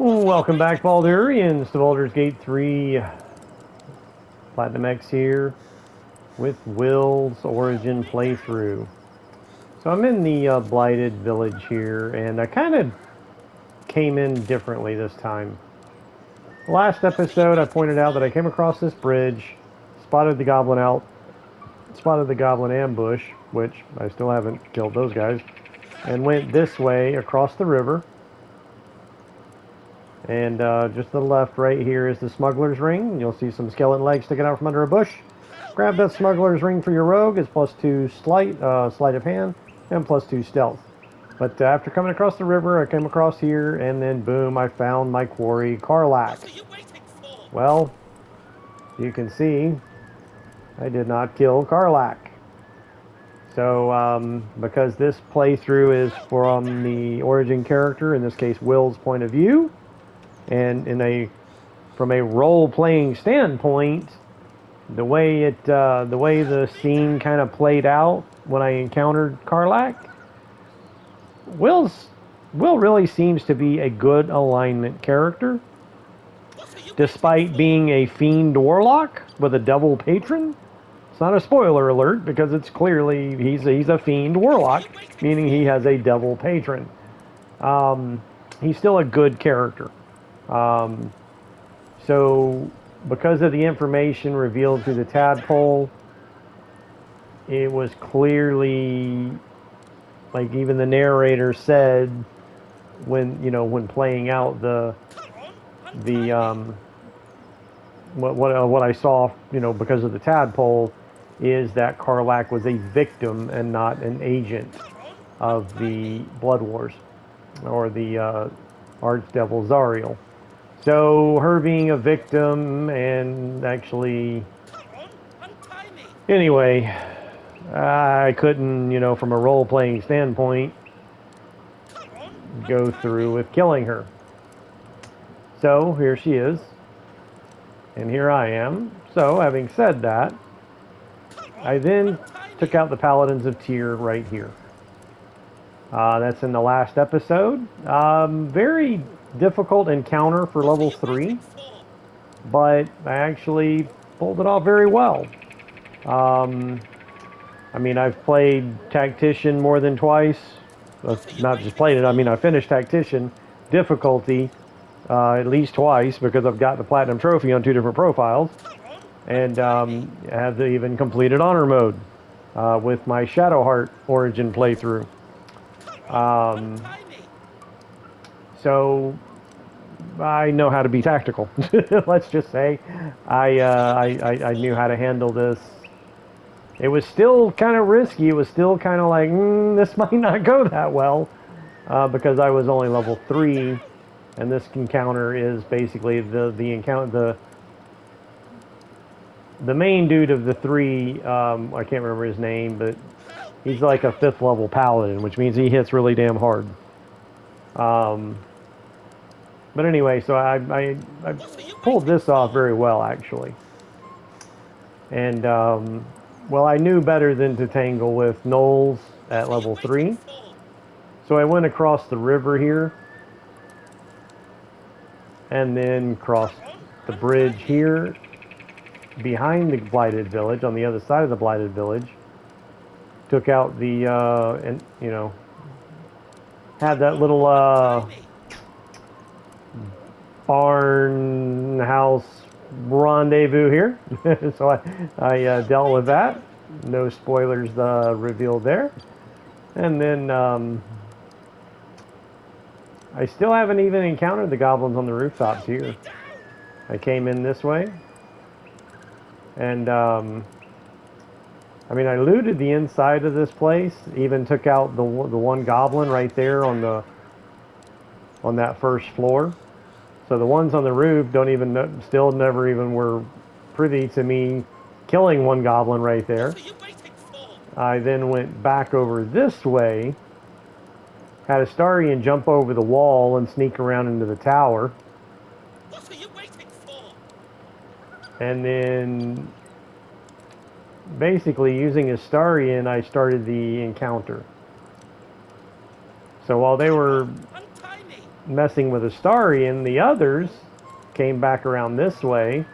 Welcome back, Baldurians, to Baldur's Gate 3. Platinum X here with Will's Origin playthrough. So I'm in the Blighted Village here, and I kind of came in differently this time. Last episode, I pointed out that I came across this bridge, spotted the goblin ambush, which I still haven't killed those guys, and went this way across the river. And just to the left right here is the smuggler's ring. You'll see some skeleton legs sticking out from under a bush. Grab that smuggler's ring for your rogue. It's +2 sleight of hand, and +2 stealth. But after coming across the river, I came across here, and then boom, I found my quarry, Karlach. Well, you can see I did not kill Karlach. So, because this playthrough is from the origin character, in this case Will's point of view, and from a role-playing standpoint, the way the scene kind of played out when I encountered Karlach, Will really seems to be a good alignment character, despite being a fiend warlock with a devil patron. It's not a spoiler alert because it's clearly he's a fiend warlock, meaning he has a devil patron. He's still a good character. So, because of the information revealed through the tadpole, it was clearly, like even the narrator said, when playing out what I saw, because of the tadpole, is that Karlach was a victim and not an agent of the Blood Wars or the Archdevil Zariel. So her being a victim and actually, anyway, I couldn't, from a role-playing standpoint, go through with killing her. So here she is, and here I am. So having said that, I then took out the Paladins of Tyr right here. That's in the last episode. Very difficult encounter for level 3, but I actually pulled it off very well. I've played Tactician more than twice. Not just played it, I finished Tactician difficulty at least twice because I've got the Platinum Trophy on 2 different profiles. And have even completed Honor Mode with my Shadowheart Origin playthrough. So I know how to be tactical. Let's just say I knew how to handle this. It was still kind of risky. It was still kind of like, this might not go that well because I was only level 3, and this encounter is basically the main dude of the 3. I can't remember his name, but he's like a 5th level paladin, which means he hits really damn hard. But anyway, so I pulled this off very well, actually. And, well, I knew better than to tangle with gnolls at level 3. So I went across the river here, and then crossed the bridge here, behind the Blighted Village, on the other side of the Blighted Village. Took out the, had that little, barn house rendezvous here. So I dealt with that. No spoilers revealed there. And then I still haven't even encountered the goblins on the rooftops here. I came in this way, and I looted the inside of this place. Even took out the one goblin right there on that first floor. So the ones on the roof still never even were privy to me killing one goblin right there. I then went back over this way, had Astarion jump over the wall and sneak around into the tower. And then, basically using Astarion, I started the encounter. So while they were messing with Astarion, the others came back around this way,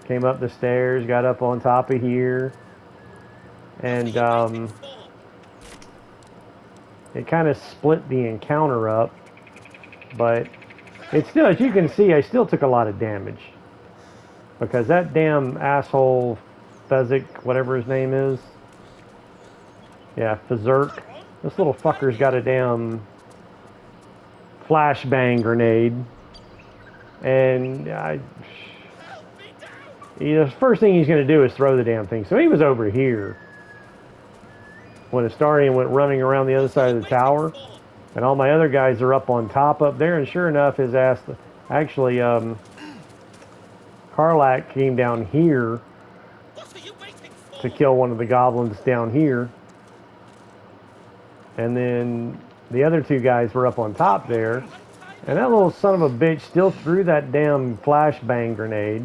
came up the stairs, got up on top of here, and it kind of split the encounter up. But it's still, as you can see, I still took a lot of damage. Because that damn asshole Fezzik, whatever his name is. Yeah, Fezzik. This little fucker's got a damn flashbang grenade. And the first thing he's going to do is throw the damn thing. So he was over here when Astarion went running around the other side of the tower. And all my other guys are up on top up there. And sure enough, his ass... Actually, Karlach came down here to kill one of the goblins down here. And then the other two guys were up on top there. And that little son of a bitch still threw that damn flashbang grenade.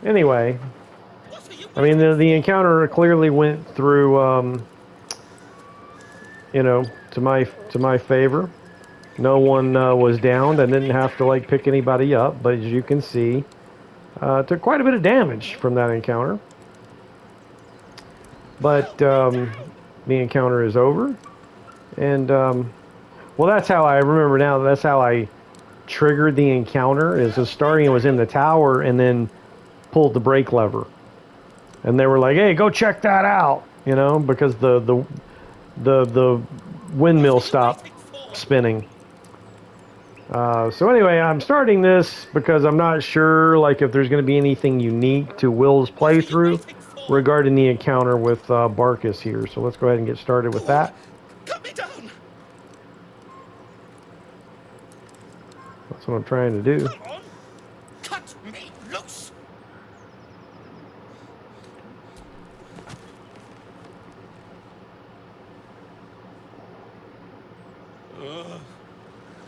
Anyway, I mean, the encounter clearly went through, you know, to my favor. No one was downed. I didn't have to like pick anybody up, but as you can see, took quite a bit of damage from that encounter. But the encounter is over, and well, that's how I remember now. That's how I triggered the encounter. Is Astarion was in the tower and then pulled the brake lever, and they were like, "Hey, go check that out," you know, because the windmill stopped spinning. So anyway, I'm starting this because I'm not sure like if there's going to be anything unique to Wyll's playthrough regarding the encounter with Barcus here. So let's go ahead and get started with that. Cut me down. That's what I'm trying to do. Come on. Cut me loose.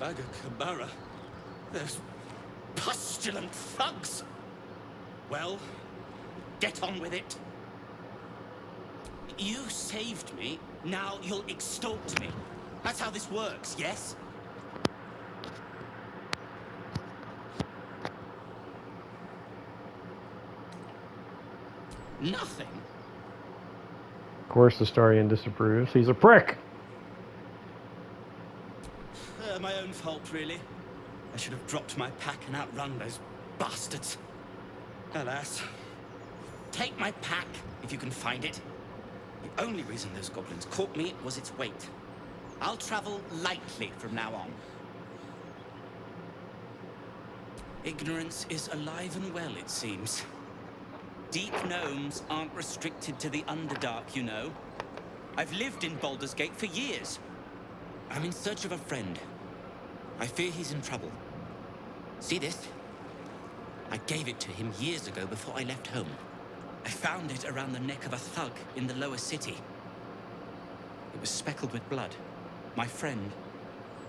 Bagakabara. Those pustulant thugs. Well, get on with it. You saved me, now you'll extort me. That's how this works, yes? Nothing. Of course, Astarion disapproves. He's a prick. My own fault, really. I should have dropped my pack and outrun those bastards. Alas. Take my pack, if you can find it. The only reason those goblins caught me was its weight. I'll travel lightly from now on. Ignorance is alive and well, it seems. Deep gnomes aren't restricted to the Underdark, you know. I've lived in Baldur's Gate for years. I'm in search of a friend. I fear he's in trouble. See this? I gave it to him years ago before I left home. I found it around the neck of a thug in the lower city. It was speckled with blood. My friend,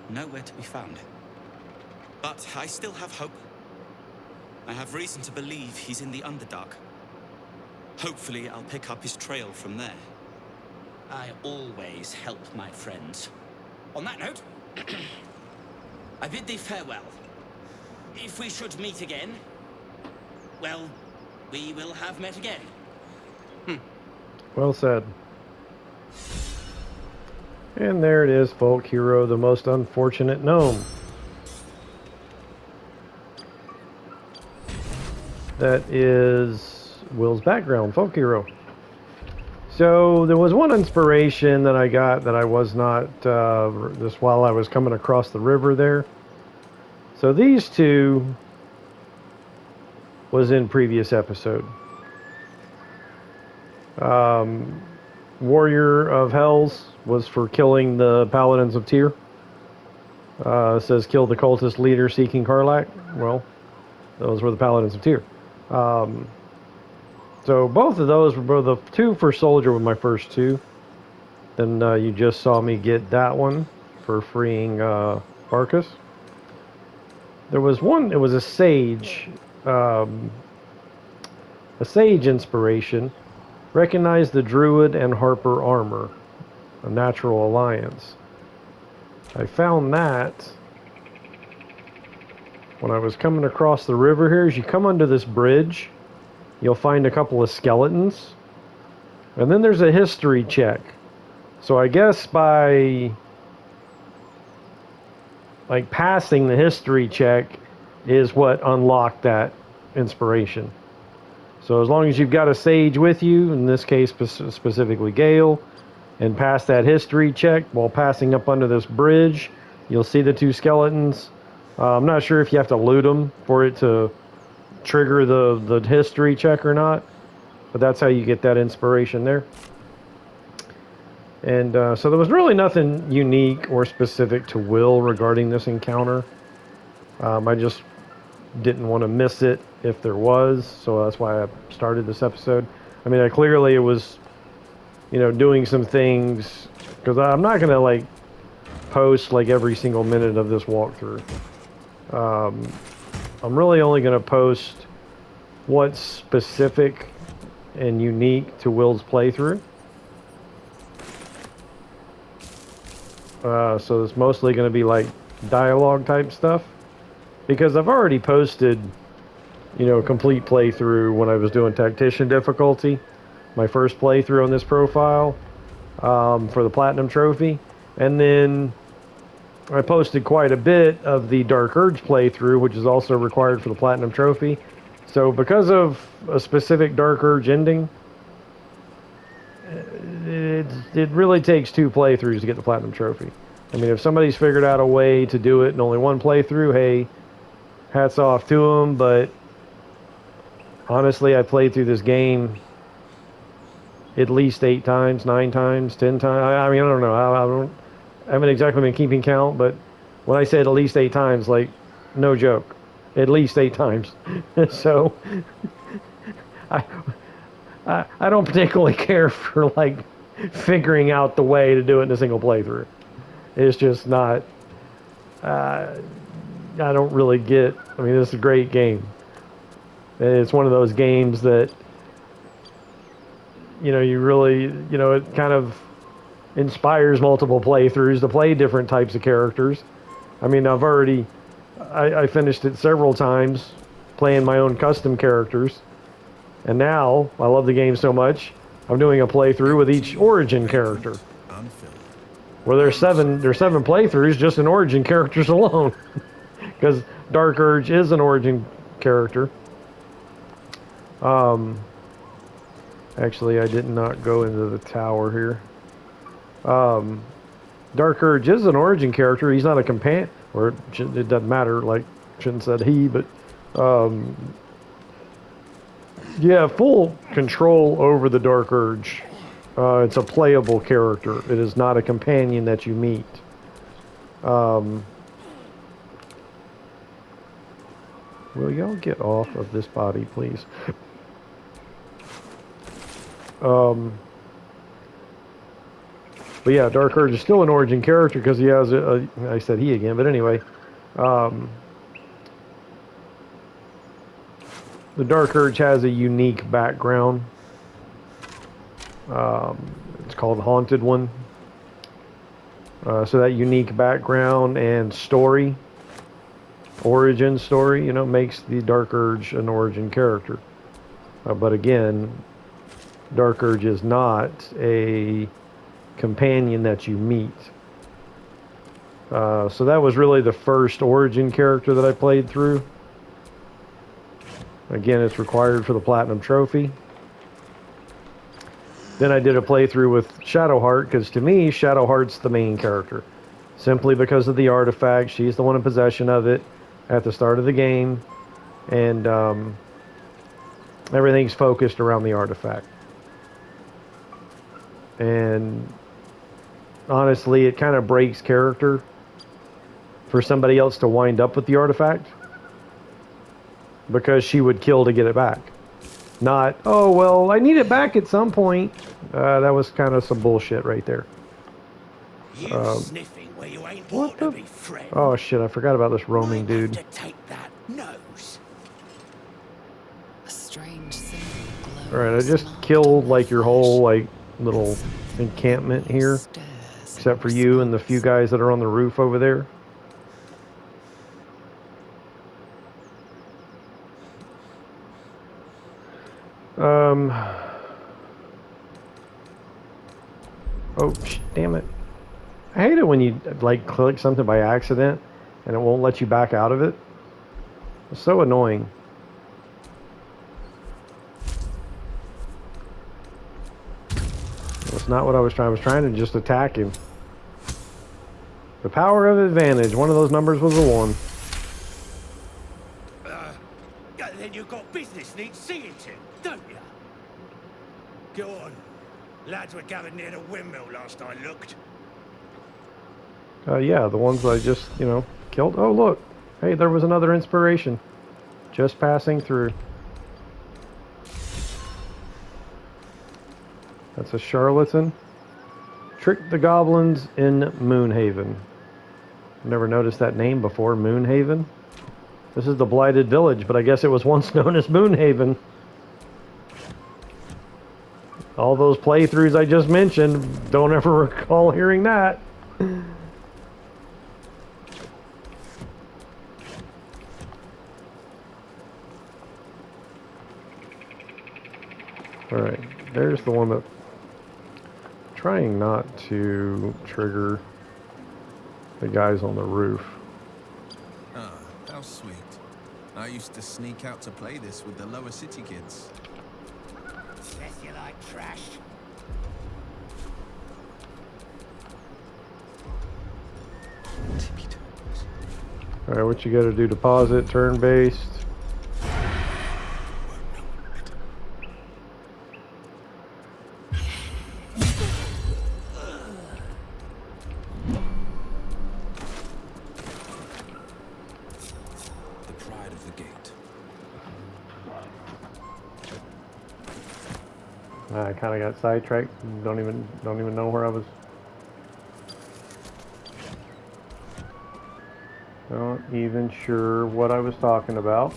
nowhere to be found. But I still have hope. I have reason to believe he's in the Underdark. Hopefully, I'll pick up his trail from there. I always help my friends. On that note, I bid thee farewell. If we should meet again, well, we will have met again. Well said. And there it is, folk hero, the most unfortunate gnome. That is Wyll's background, folk hero. So there was one inspiration that I got that I was not, just while I was coming across the river there. So these two was in previous episode. Warrior of Hells was for killing the Paladins of Tyr. Says kill the cultist leader seeking Karlach. Well, those were the Paladins of Tyr. So both of those were the two for Soldier were my first two. Then you just saw me get that one for freeing Barcus. There was one, it was a sage inspiration. Recognize the Druid and Harper armor, a natural alliance. I found that when I was coming across the river here. As you come under this bridge, you'll find a couple of skeletons. And then there's a history check. So I guess by like passing the history check is what unlocked that inspiration. So as long as you've got a sage with you, in this case specifically Gale, and pass that history check while passing up under this bridge, you'll see the two skeletons. I'm not sure if you have to loot them for it to trigger the history check or not, but that's how you get that inspiration there. And so there was really nothing unique or specific to Wyll regarding this encounter. I just didn't want to miss it if there was, so that's why I started this episode. I mean, I clearly it was, you know, doing some things, because I'm not going to like post like every single minute of this walkthrough. I'm really only going to post what's specific and unique to Wyll's playthrough. So it's mostly going to be like dialogue type stuff, because I've already posted, you know, a complete playthrough when I was doing tactician difficulty, my first playthrough on this profile, for the platinum trophy, and then I posted quite a bit of the Dark Urge playthrough, which is also required for the platinum trophy. So because of a specific Dark Urge ending, it really takes 2 playthroughs to get the platinum trophy. I mean, if somebody's figured out a way to do it in only 1 playthrough, hey, hats off to them. But honestly, I played through this game at least 8 times, 9 times, 10 times. I mean, I don't know. I haven't exactly been keeping count, but when I said at least 8 times, like, no joke, at least 8 times. So I don't particularly care for like figuring out the way to do it in a single playthrough. It's just not. I don't really get. I mean, this is a great game. It's one of those games that, you know, you really, you know, it kind of inspires multiple playthroughs to play different types of characters. I mean, I finished it several times playing my own custom characters. And now, I love the game so much, I'm doing a playthrough with each origin character. Where there's seven playthroughs just in origin characters alone. Because Dark Urge is an origin character. Actually, I did not go into the tower here. Dark Urge is an origin character. He's not a companion, or it doesn't matter, like, shouldn't have said he, but you have full control over the Dark Urge. It's a playable character. It is not a companion that you meet. Will y'all get off of this body, please? But yeah, Dark Urge is still an origin character because he has I said he again, but anyway. The Dark Urge has a unique background. It's called Haunted One. So that unique background and story, origin story, you know, makes the Dark Urge an origin character. But again, Dark Urge is not a companion that you meet. So that was really the first origin character that I played through. Again, it's required for the Platinum Trophy. Then I did a playthrough with Shadowheart, because to me, Shadowheart's the main character. Simply because of the artifact. She's the one in possession of it at the start of the game. And everything's focused around the artifact. And honestly, it kind of breaks character for somebody else to wind up with the artifact, because she would kill to get it back. Not, oh, well, I need it back at some point. That was kind of some bullshit right there. Sniffing where you ain't What ought to the? be, friend. Oh, shit, I forgot about this roaming Might have dude. to take that nose. A strange symbol glows Alright, I just marked killed, on like, the your flesh, whole, like, little and something encampment here. stirs except for you and the few guys that are on the roof over there. Oh, damn it. I hate it when you, like, click something by accident and it won't let you back out of it. It's so annoying. That's not what I was trying. I was trying to just attack him. The power of advantage. One of those numbers was a 1. Then you've got business needs seeing to, don't you? Go on. Lads were gathered near the windmill last I looked. Yeah, the ones I just, killed. Oh, look. Hey, there was another inspiration. Just passing through. That's a charlatan. Trick the goblins in Moonhaven. Never noticed that name before, Moonhaven. This is the Blighted Village, but I guess it was once known as Moonhaven. All those playthroughs I just mentioned, don't ever recall hearing that. Alright, there's the one that... Trying not to trigger the guys on the roof. Ah, how sweet. I used to sneak out to play this with the lower city kids. Guess you like trash. Alright, what you gotta do? Deposit, turn-based. I kind of got sidetracked. Don't even know where I was. Not even sure what I was talking about.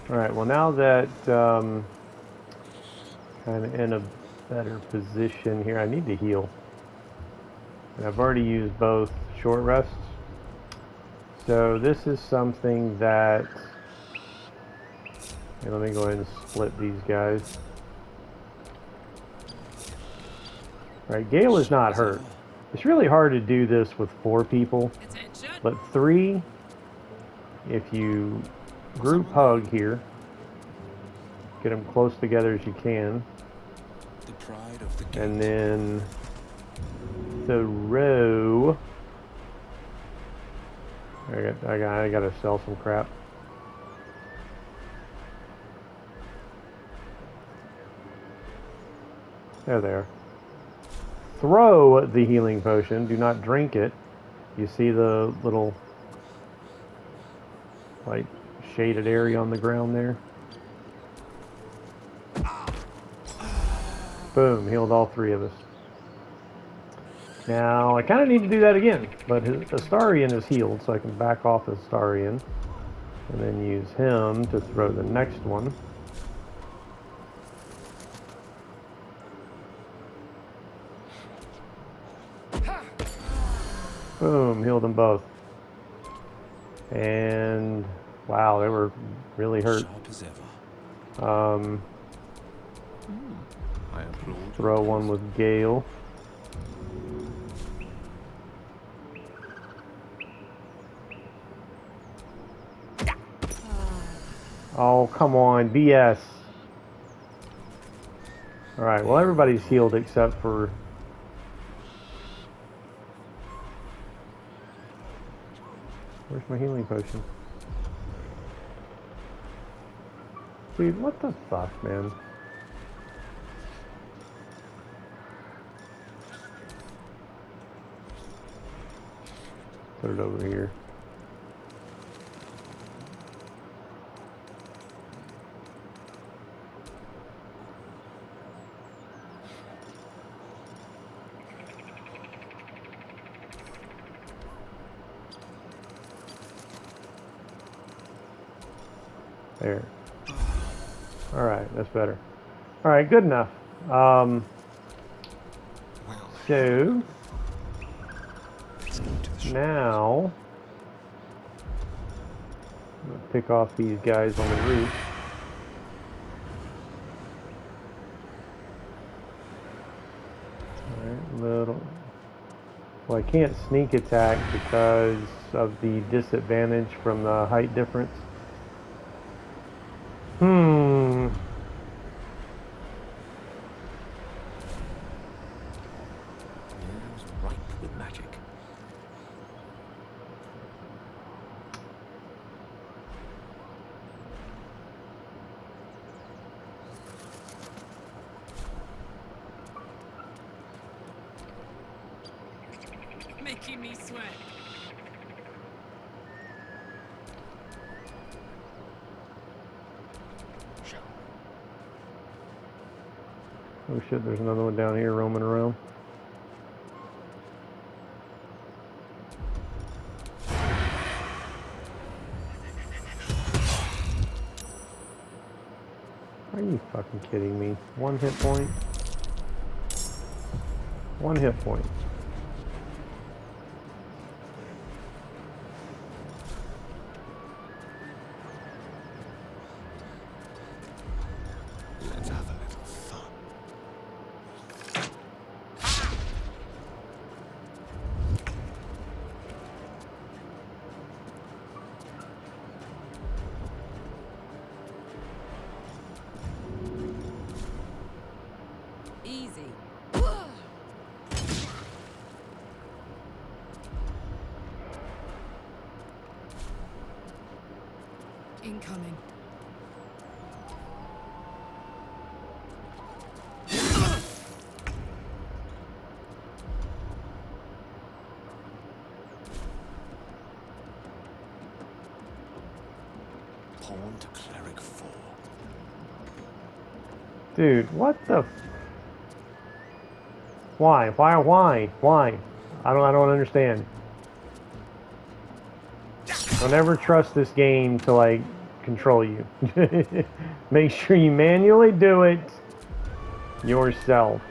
All right. Well, now that kind of in a better position here, I need to heal. And I've already used both short rests. So this is something that... Okay, let me go ahead and split these guys. Alright, Gale is not hurt. It's really hard to do this with 4 people. But 3, if you group hug here, get them close together as you can. And then throw... I gotta sell some crap. There they are. Throw the healing potion. Do not drink it. You see the little, like, shaded area on the ground there? Boom. Healed all 3 of us. Now, I kind of need to do that again, but his Astarion is healed, so I can back off Astarion, and then use him to throw the next one. Boom, healed them both. And, wow, they were really hurt. Throw one with Gale. Oh, come on, BS. Alright, well, everybody's healed except for... Where's my healing potion? Dude, what the fuck, man? Put it over here. There. Alright, that's better. Alright, good enough. So now I'm gonna pick off these guys on the roof. Alright, little. Well, I can't sneak attack because of the disadvantage from the height difference. It's ripe with magic. Making me sweat. Oh shit, there's another one down here roaming around. Are you fucking kidding me? 1 hit point? 1 hit point. Let's have a little fun. Easy. Incoming. Pawn to cleric 4. Dude, what the? Why? Why? I don't understand. Don't ever trust this game to like control you. Make sure you manually do it yourself.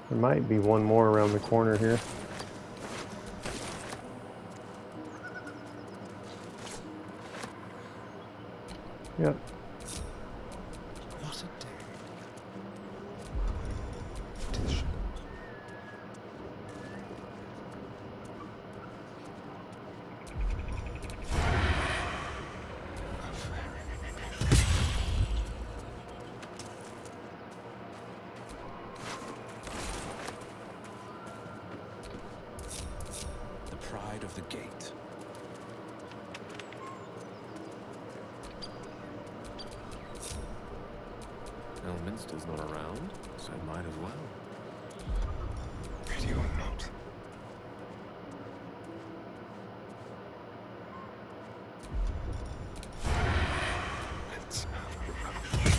There might be one more around the corner here. Yep. What a day. To the shop. The pride of the gate. Elminster's not around, so might as well. Ready or not. Let's have a rush.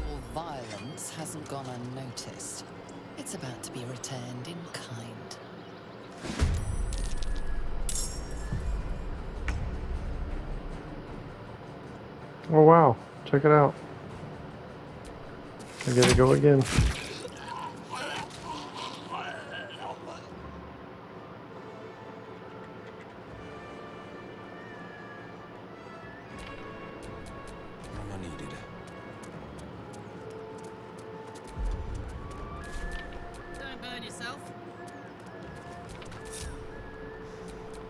All violence hasn't gone unnoticed. It's about to be returned in kind. Oh wow, check it out. I gotta go again. Armor needed. Don't burn yourself.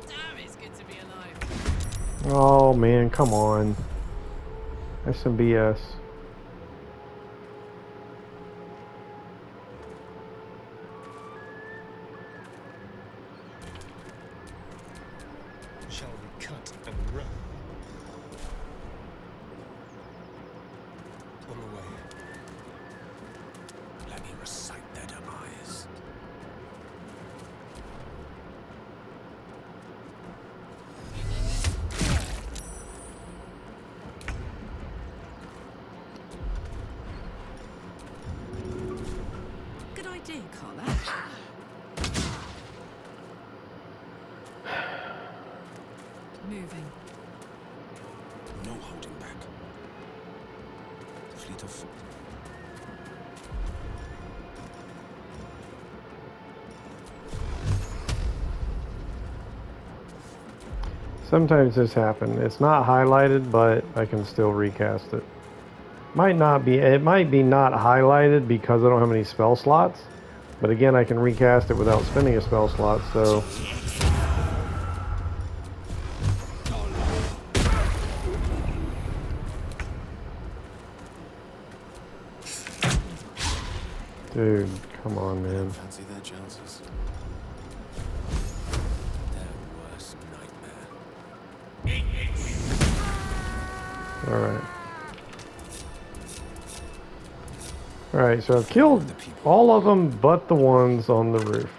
Damn, it's good to be alive. Oh man, come on. That's some BS. Shall we cut and run? idea, Carla. Moving. No holding back. Fleet of foot. Sometimes this happens. It's not highlighted, but I can still recast it. Might not be. It might be not highlighted because I don't have any spell slots. But again, I can recast it without spending a spell slot. So. Dude, come on, man. Fancy their chances. Their worst nightmare. Alright. Alright, so I've killed all of them but the ones on the roof.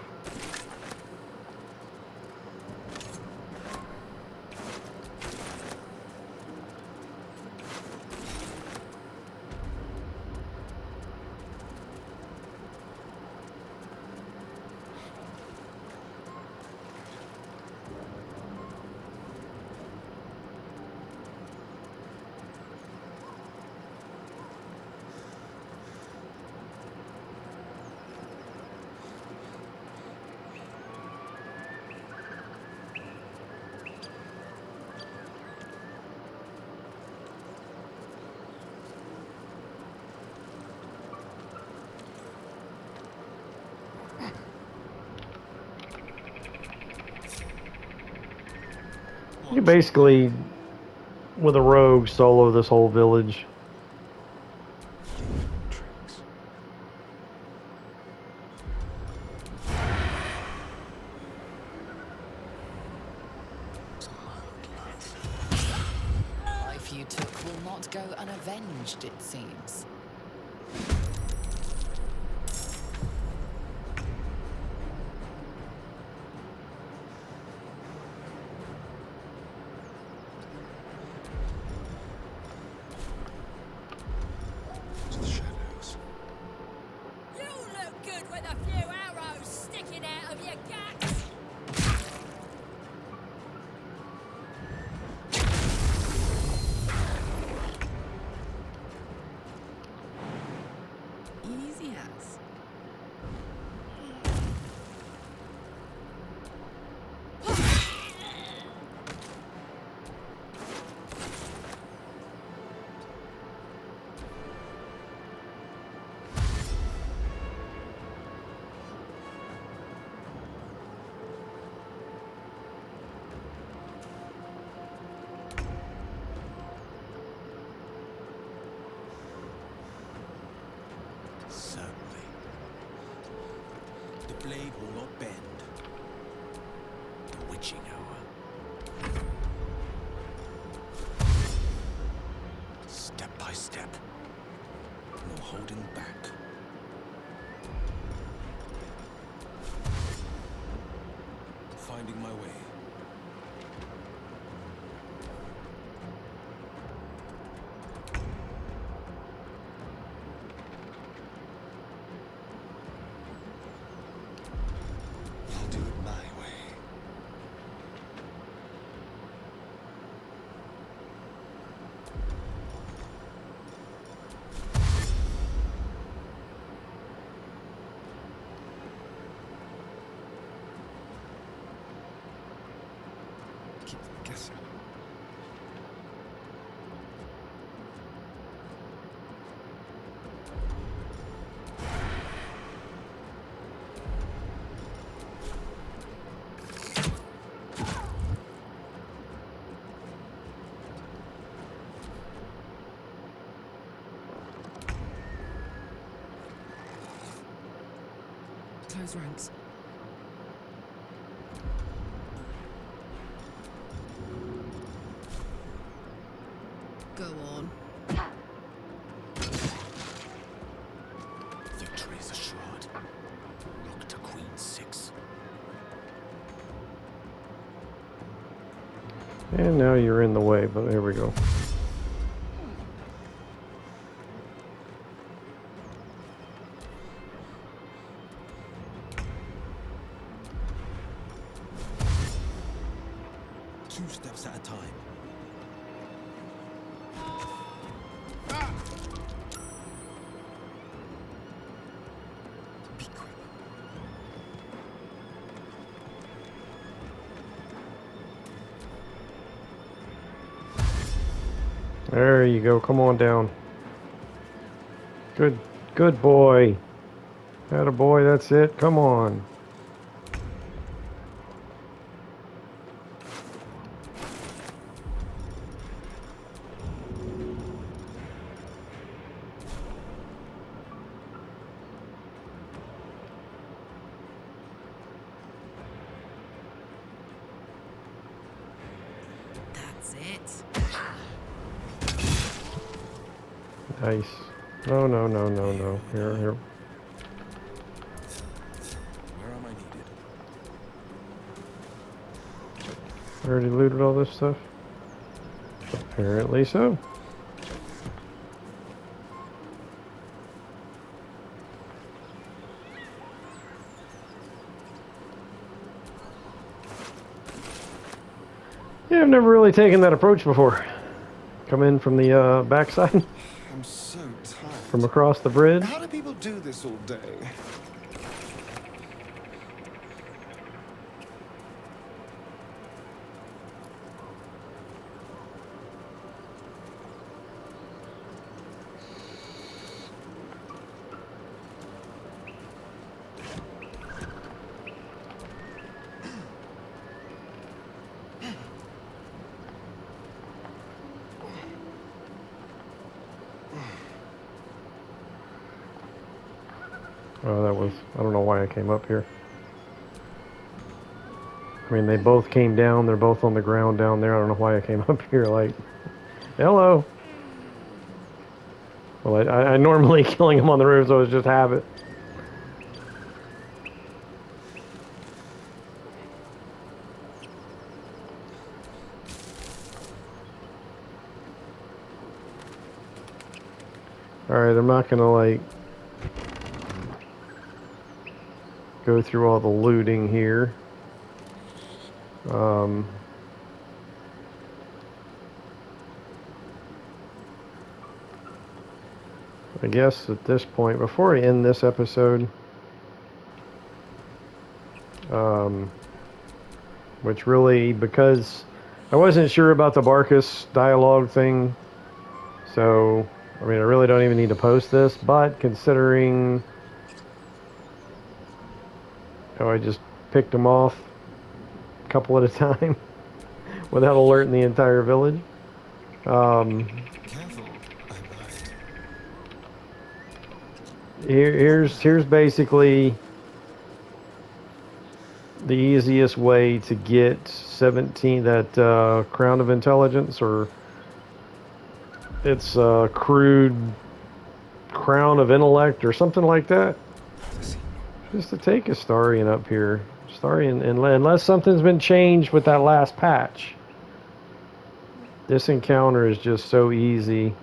You basically, with a rogue, solo this whole village. Life you took will not go unavenged, it seems. The shadows. You look good with a few arrows sticking out of your guts. Easy as. Certainly. The blade will not bend. The witching hour. Step by step. No holding back. Finding my way. I'll do it my way. Keep them guessing. Close ranks. Go on. Victory is assured. Rook to Queen 6. And now you're in the way, but there we go. 2 steps at a time. Be quick. There you go. Come on down. Good boy. Atta boy, that's it. Come on. That's it. Nice. No, no, no, no, no. Here, here. Where am I needed? Already looted all this stuff? Apparently so. Yeah, I've never really taken that approach before. Come in from the backside, I'm so tired. from across the bridge. How do people do this all day? Oh, that was... I don't know why I came up here. I mean, they both came down. They're both on the ground down there. I don't know why I came up here, like... Hello! Well, I normally killing them on the roof, so it's just habit. Alright, I'm not gonna, like... go through all the looting here. I guess at this point, before I end this episode, which really, because I wasn't sure about the Barcus dialogue thing, so, I mean, I really don't even need to post this, but considering I just picked them off a couple at a time without alerting the entire village. Careful, I might. Here's basically the easiest way to get 17, that Crown of Intelligence, or it's crude Crown of Intellect or something like that. Just to take Astarion up here. Astarion, unless something's been changed with that last patch. This encounter is just so easy.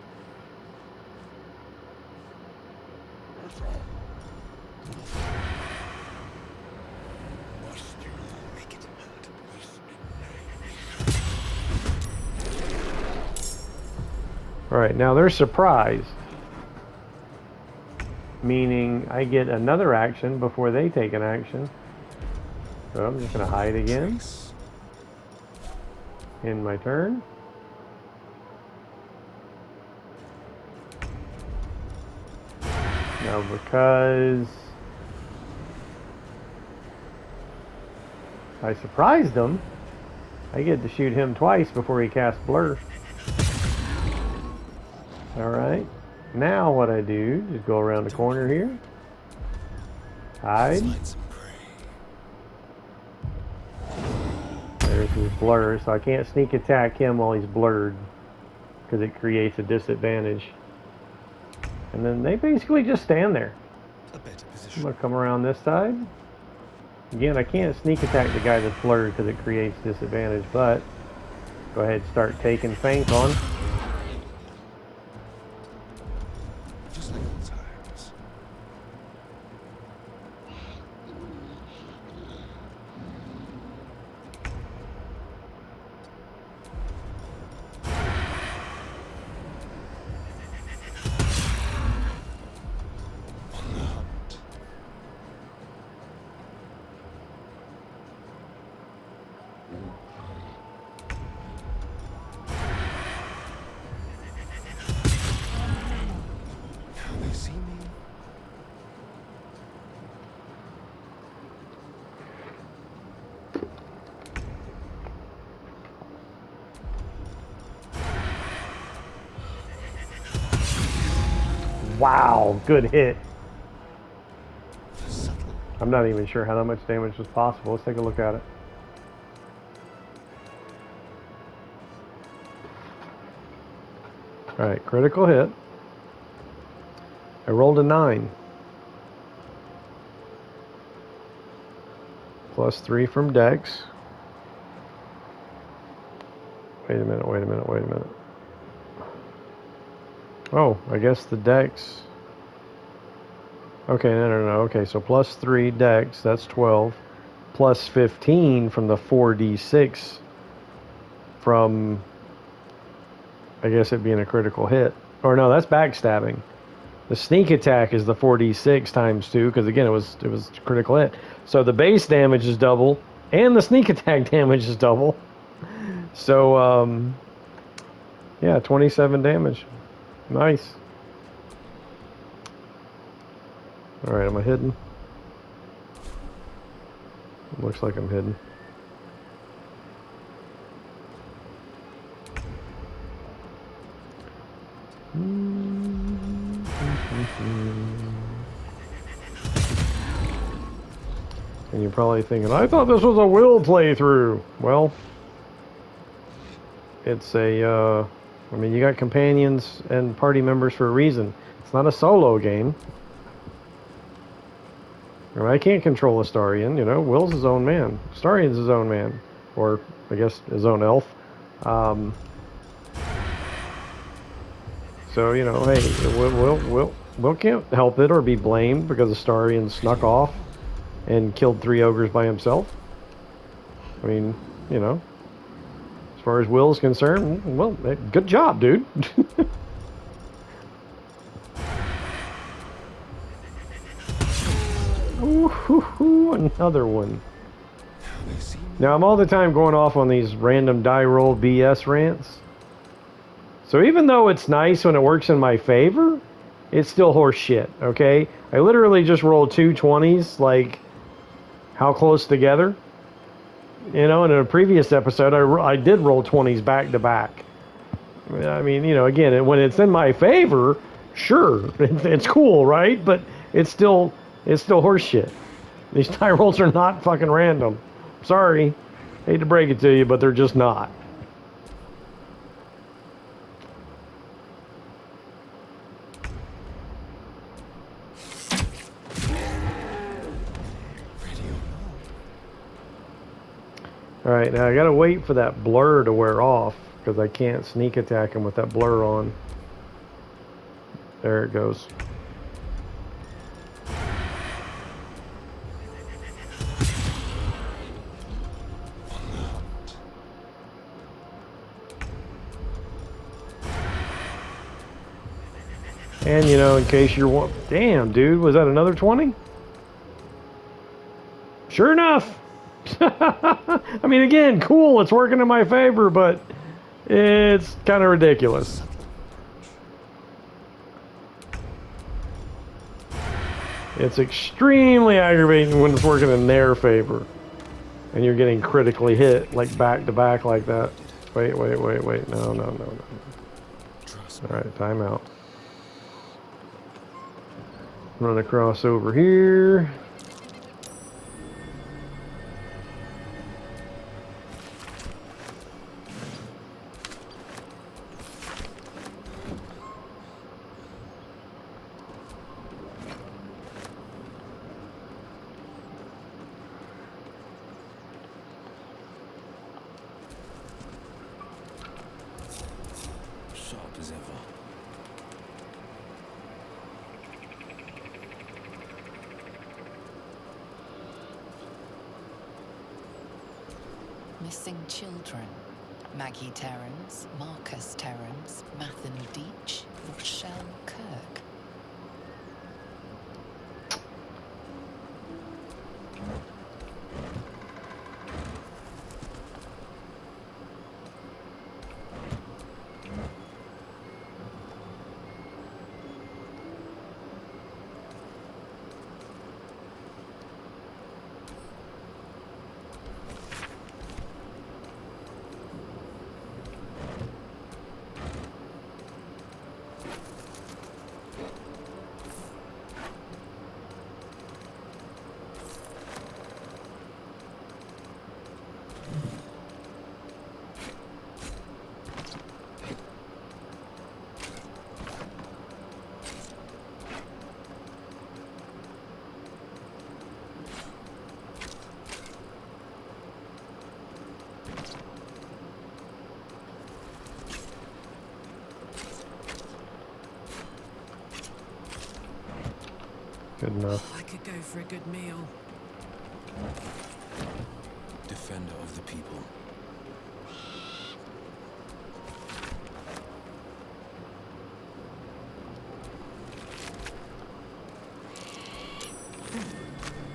Alright, now they're surprised. Meaning I get another action before they take an action. So I'm just going to hide again. In my turn. Now because I surprised him, I get to shoot him twice before he casts Blur. Alright. Now what I do is go around the corner here. Hide. There's his blur, so I can't sneak attack him while he's blurred, because it creates a disadvantage. And then they basically just stand there. I'm going to come around this side. Again, I can't sneak attack the guy that's blurred because it creates disadvantage, but go ahead and start taking feint on. Now they see me. Wow, good hit. Subtle. I'm not even sure how much damage was possible. Let's take a look at it. Alright, critical hit. I rolled a 9. Plus 3 from Dex. Wait a minute, wait a minute, wait a minute. Oh, I guess the Dex. Okay, no. Okay, so plus 3 Dex, that's 12. Plus 15 from the 4d6 from, I guess it being a critical hit. Or no, that's backstabbing. The sneak attack is the 4d6 times 2, because again, it was critical hit. So the base damage is double, and the sneak attack damage is double. So, yeah, 27 damage. Nice. Alright, am I hidden? Looks like I'm hidden. And you're probably thinking, I thought this was a Wyll playthrough. Well, it's a, I mean, you got companions and party members for a reason. It's not a solo game. I mean, I can't control Astarion, you know. Wyll's his own man. Astarion's his own man. Or, I guess, his own elf. So, you know, hey, Wyll can't help it or be blamed because Astarion snuck off and killed 3 ogres by himself. I mean, you know, as far as Wyll's concerned, well, good job, dude. Ooh, another one. Now, I'm all the time going off on these random die roll BS rants. So even though it's nice when it works in my favor, it's still horse shit, okay? I literally just rolled 2 20s, like, how close together? You know, in a previous episode, I did roll 20s back to back. I mean, you know, again, when it's in my favor, sure, it's cool, right? But it's still horse shit. These die rolls are not fucking random. Sorry, hate to break it to you, but they're just not. Alright, now I gotta wait for that blur to wear off, because I can't sneak attack him with that blur on. There it goes. And, you know, in case you're... Damn, dude, was that another 20? Sure enough! I mean, again, cool, it's working in my favor, but it's kind of ridiculous. It's extremely aggravating when it's working in their favor. And you're getting critically hit, like back to back like that. Wait. No. Alright, time out. Run across over here. Sharp as ever. Missing children. Maggie Terrance, Marcus Terrance, Mathen Deach, Rochelle Kirk. Good enough. I could go for a good meal. Defender of the people.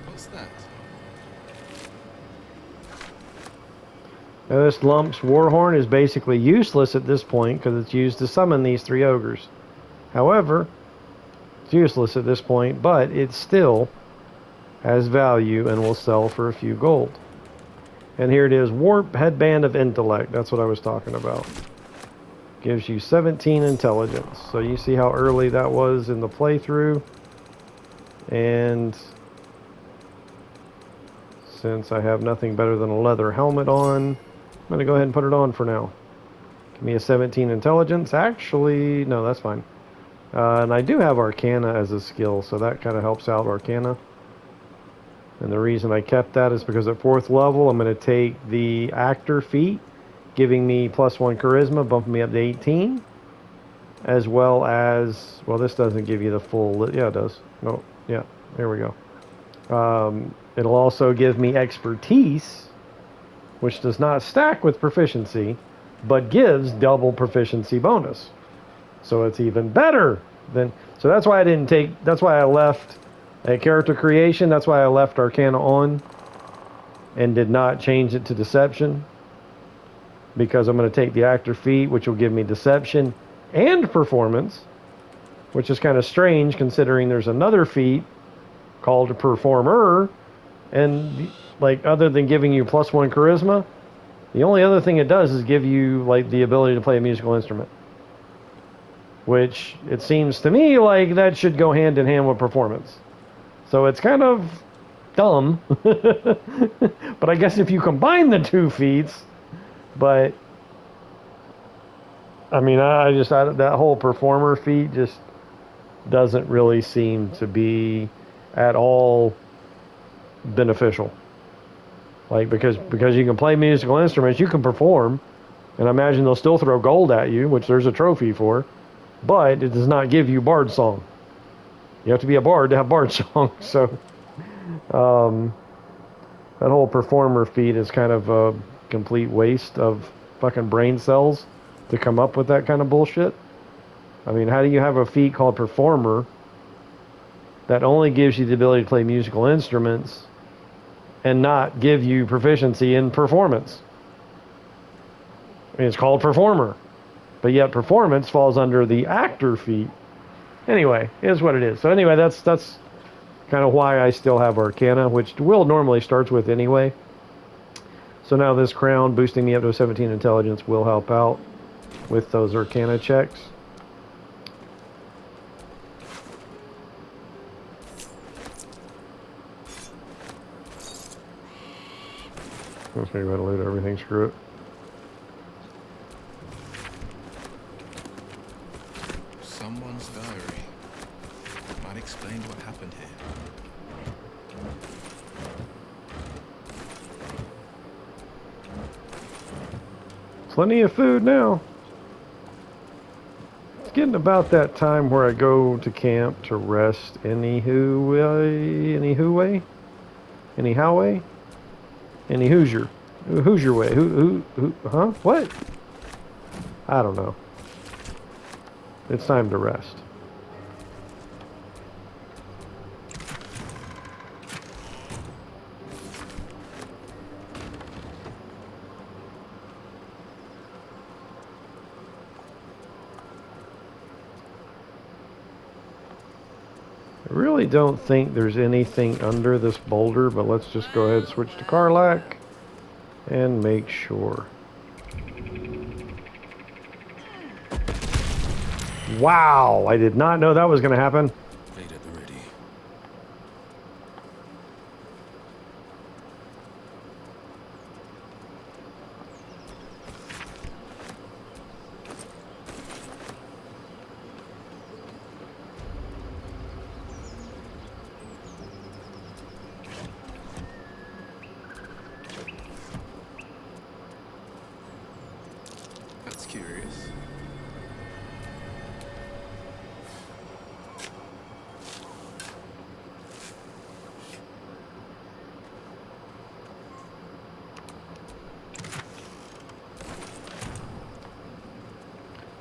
What's that? Now this Lump's Warhorn is basically useless at this point because it's used to summon these 3 ogres. However, it's useless at this point, but it still has value and will sell for a few gold. And here it is, Warp Headband of Intellect. That's what I was talking about. Gives you 17 intelligence. So you see how early that was in the playthrough. And since I have nothing better than a leather helmet on, I'm going to go ahead and put it on for now. Give me a 17 intelligence. Actually, no, that's fine. And I do have Arcana as a skill, so that kind of helps out Arcana. And the reason I kept that is because at 4th level, I'm going to take the Actor feat, giving me +1 Charisma, bumping me up to 18. As well as, well, this doesn't give you the full, yeah, it does. No, yeah, there we go. It'll also give me Expertise, which does not stack with Proficiency, but gives double Proficiency bonus. So it's even better than, so that's why I didn't take, that's why I left a character creation, that's why I left Arcana on and did not change it to Deception, because I'm going to take the Actor feat, which will give me Deception and Performance, which is kind of strange considering there's another feat called a Performer, and like other than giving you +1 Charisma, the only other thing it does is give you like the ability to play a musical instrument, which it seems to me like that should go hand in hand with Performance. So it's kind of dumb, but I guess if you combine the 2 feats, but I mean, that whole Performer feat just doesn't really seem to be at all beneficial. Like, because you can play musical instruments, you can perform, and I imagine they'll still throw gold at you, which there's a trophy for, but it does not give you Bard Song. You have to be a bard to have Bard Song, so that whole Performer feat is kind of a complete waste of fucking brain cells to come up with that kind of bullshit. I mean, how do you have a feat called Performer that only gives you the ability to play musical instruments and not give you proficiency in Performance? I mean, it's called Performer, but yet Performance falls under the Actor feat. Anyway, it is what it is. So anyway, that's kind of why I still have Arcana, which Wyll normally starts with anyway. So now this crown boosting me up to 17 intelligence will help out with those Arcana checks. Let's figure out how to loot everything, screw it. Someone's diary. Might explain what happened here. Plenty of food now. It's getting about that time where I go to camp to rest anyhow way? Any Hoosier. Hoosier way. Who, huh? What? I don't know. It's time to rest. I really don't think there's anything under this boulder, but let's just go ahead and switch to Karlach and make sure. Wow, I did not know that was going to happen. Blade at the ready. That's curious.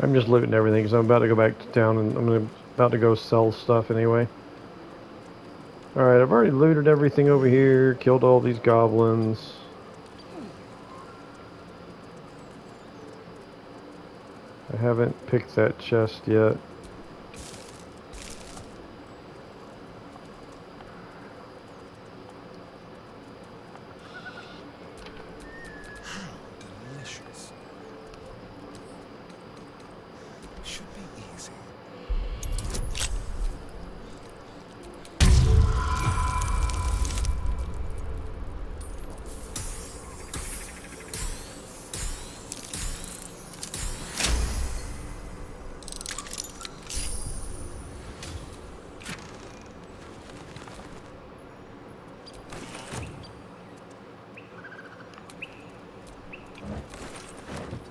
I'm just looting everything because I'm about to go back to town and about to go sell stuff anyway. Alright, I've already looted everything over here, killed all these goblins. I haven't picked that chest yet. Delicious. Should be easy.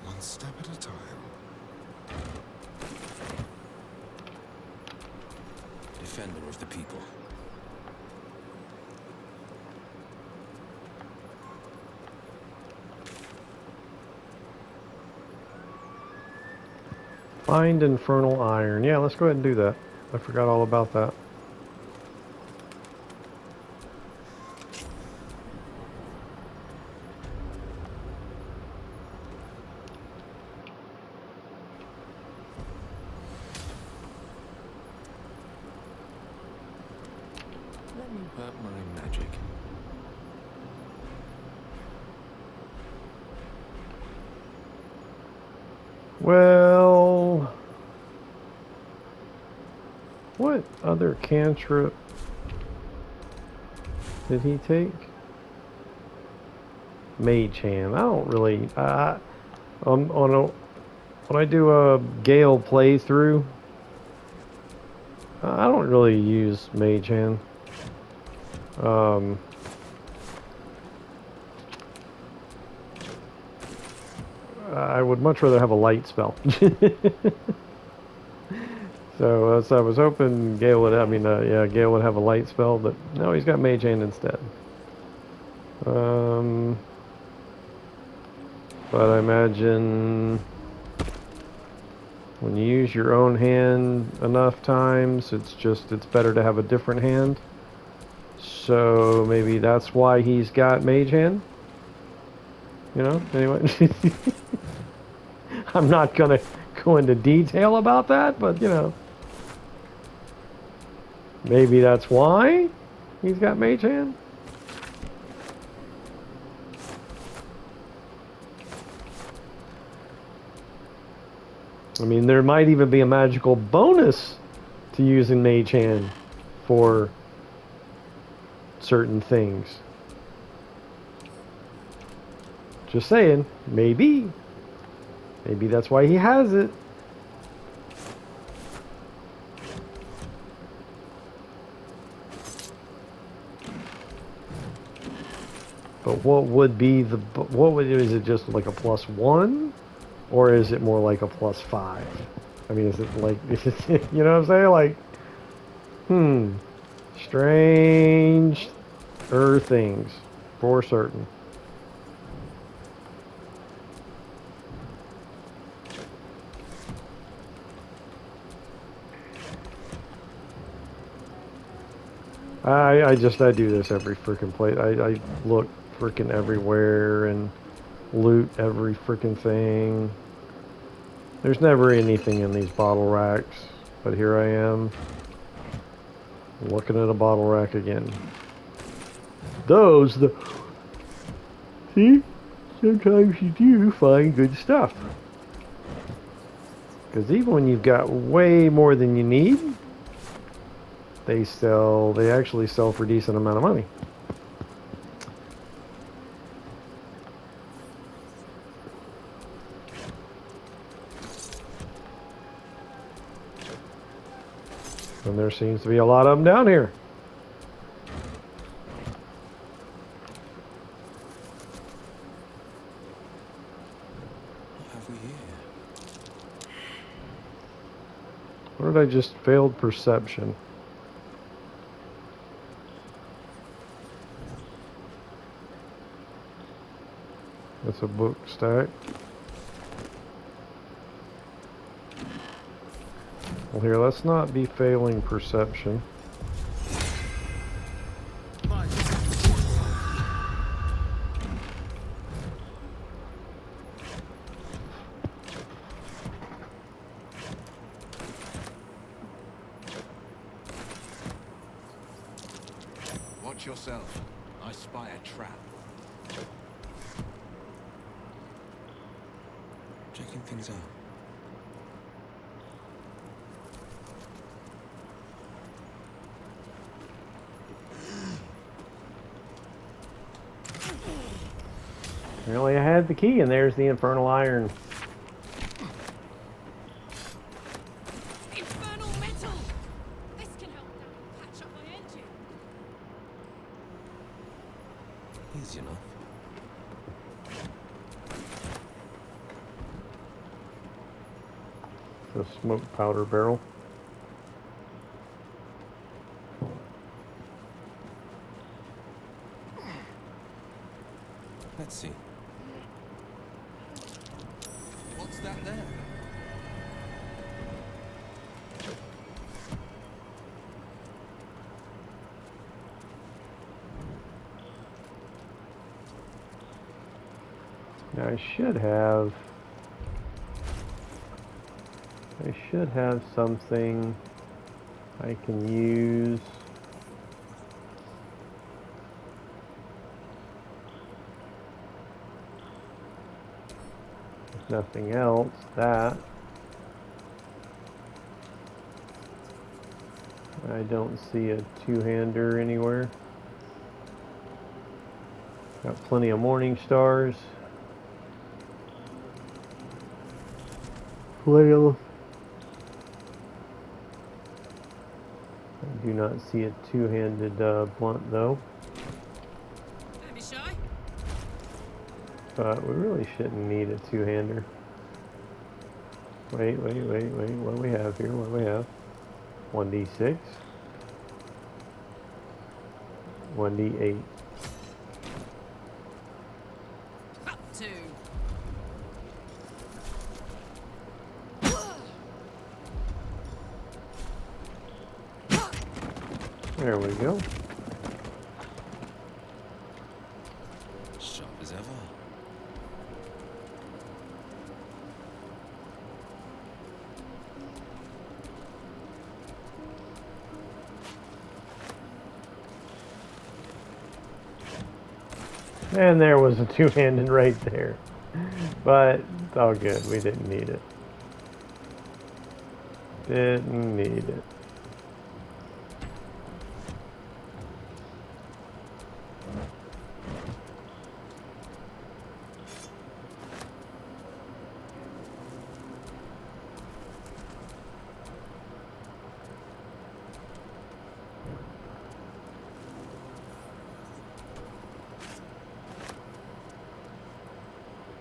One step at a time. Defender of the people. Find infernal iron. Yeah, let's go ahead and do that. I forgot all about that. Let me work my magic. Well, what other cantrip did he take? Mage Hand. I don't really. When I do a Gale playthrough, I don't really use Mage Hand. I would much rather have a light spell. So I was hoping Gale would. Gale would have a light spell, but no, he's got Mage Hand instead. But I imagine when you use your own hand enough times, it's better to have a different hand. So maybe that's why he's got Mage Hand. You know, anyway. I'm not gonna go into detail about that, but you know. Maybe that's why he's got Mage Hand. I mean, there might even be a magical bonus to using Mage Hand for certain things. Just saying, maybe. Maybe that's why he has it. But is it just like a +1? Or is it more like a +5? I mean, is it like, you know what I'm saying? Like, strange things, for certain. I do this every freaking play. I look freaking everywhere and loot every freaking thing. There's never anything in these bottle racks, but here I am looking at a bottle rack again. See, sometimes you do find good stuff, because even when you've got way more than you need, they actually sell for a decent amount of money. And there seems to be a lot of them down here. What have we here? What did I just failed perception? That's a book stack. Well, here, let's not be failing perception. Watch yourself. I spy a trap. Checking things out. Really, I had the key, and there's the infernal iron. Infernal metal! This can help patch up my engine. Easy enough. The smoke powder barrel. Let's see. What's that there? Now I should have something I can use. If nothing else, that. I don't see a two-hander anywhere. Got plenty of morning stars. Flail. I do not see a two-handed blunt though. Don't be shy. But we really shouldn't need a two-hander. Wait. What do we have here? What do we have? 1d6. 1d8. Up to. There we go. Sharp as ever. And there was a two-handed right there. But it's all good. We didn't need it. Didn't need it.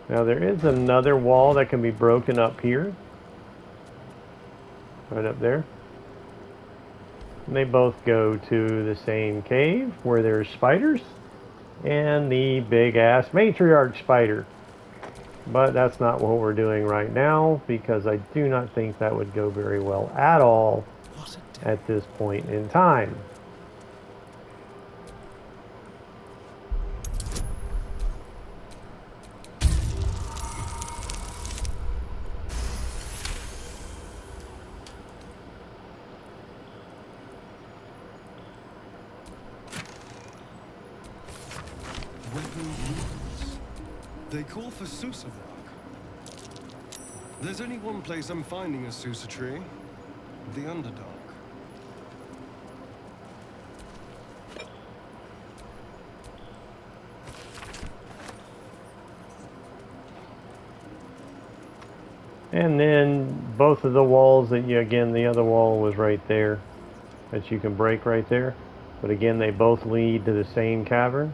Now there is another wall that can be broken up here. Right up there. And they both go to the same cave where there's spiders and the big ass matriarch spider. But that's not what we're doing right now because I do not think that would go very well at all at this point in time. They call for Susa bark. There's only one place I'm finding a Susa tree. The Underdark. And then both of the walls that you, again, the other wall was right there that you can break right there. But again, they both lead to the same cavern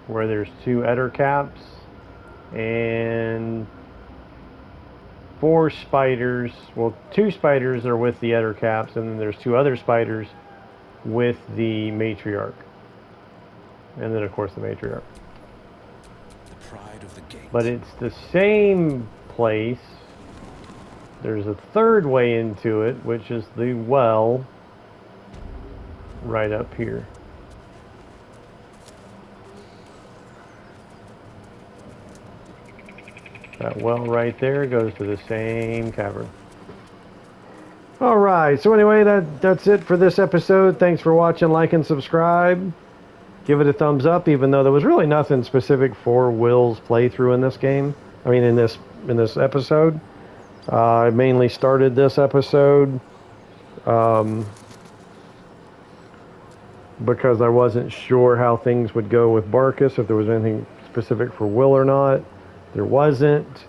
where there's two Eder caps and 4 spiders. Well, 2 spiders are with the Eder caps, and then there's 2 other spiders with the matriarch. And then, of course, the matriarch. The pride of the gate. But it's the same place there's a third way into it, which is the well right up here. That well right there goes to the same cavern. Alright, so anyway, that's it for this episode. Thanks for watching, like, and subscribe. Give it a thumbs up, even though there was really nothing specific for Wyll's playthrough in this game. I mean, in this episode. I mainly started this episode because I wasn't sure how things would go with Barcus, if there was anything specific for Wyll or not. There wasn't,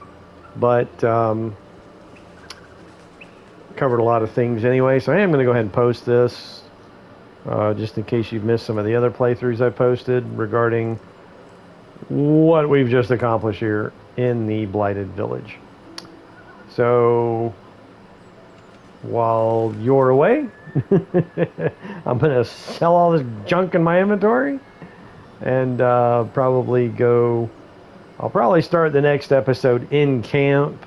but covered a lot of things anyway, so I am going to go ahead and post this just in case you've missed some of the other playthroughs I posted regarding what we've just accomplished here in the Blighted Village. So while you're away, I'm going to sell all this junk in my inventory and I'll probably start the next episode in camp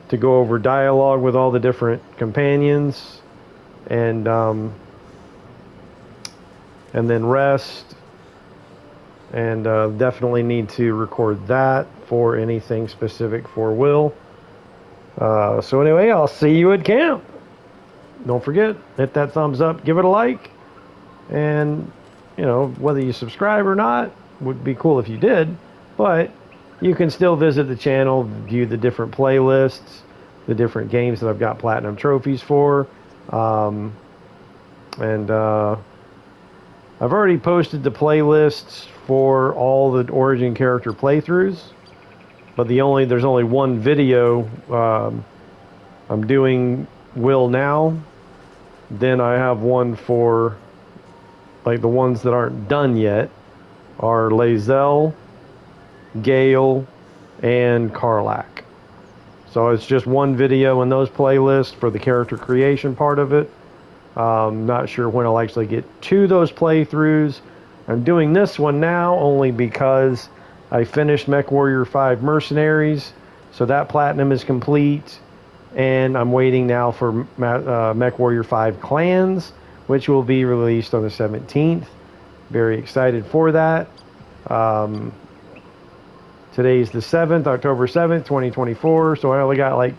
to go over dialogue with all the different companions and then rest, and definitely need to record that for anything specific for Wyll. So anyway, I'll see you at camp. Don't forget, hit that thumbs up, give it a like, and you know, whether you subscribe or not would be cool if you did, but you can still visit the channel, view the different playlists, the different games that I've got platinum trophies for, and I've already posted the playlists for all the origin character playthroughs, but there's only one video. I'm doing Wyll now, then I have one for, like, the ones that aren't done yet are Lae'zel, Gale, and Karlach. So it's just one video in those playlists for the character creation part of it. Not sure when I'll actually get to those playthroughs. I'm doing this one now only because I finished MechWarrior 5 Mercenaries, so that platinum is complete, and I'm waiting now for MechWarrior 5 Clans, which will be released on the 17th. Very excited for that. Today's the 7th, October 7th, 2024, so I only got like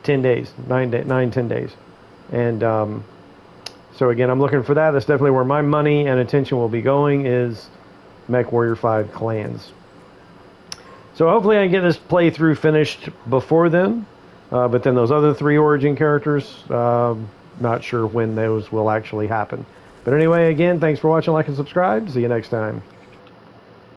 10 days, 10 days. And so again, I'm looking for that. That's definitely where my money and attention will be going, is MechWarrior 5 Clans. So hopefully I can get this playthrough finished before then. But then those other 3 origin characters, not sure when those will actually happen. But anyway, again, thanks for watching, like, and subscribe. See you next time.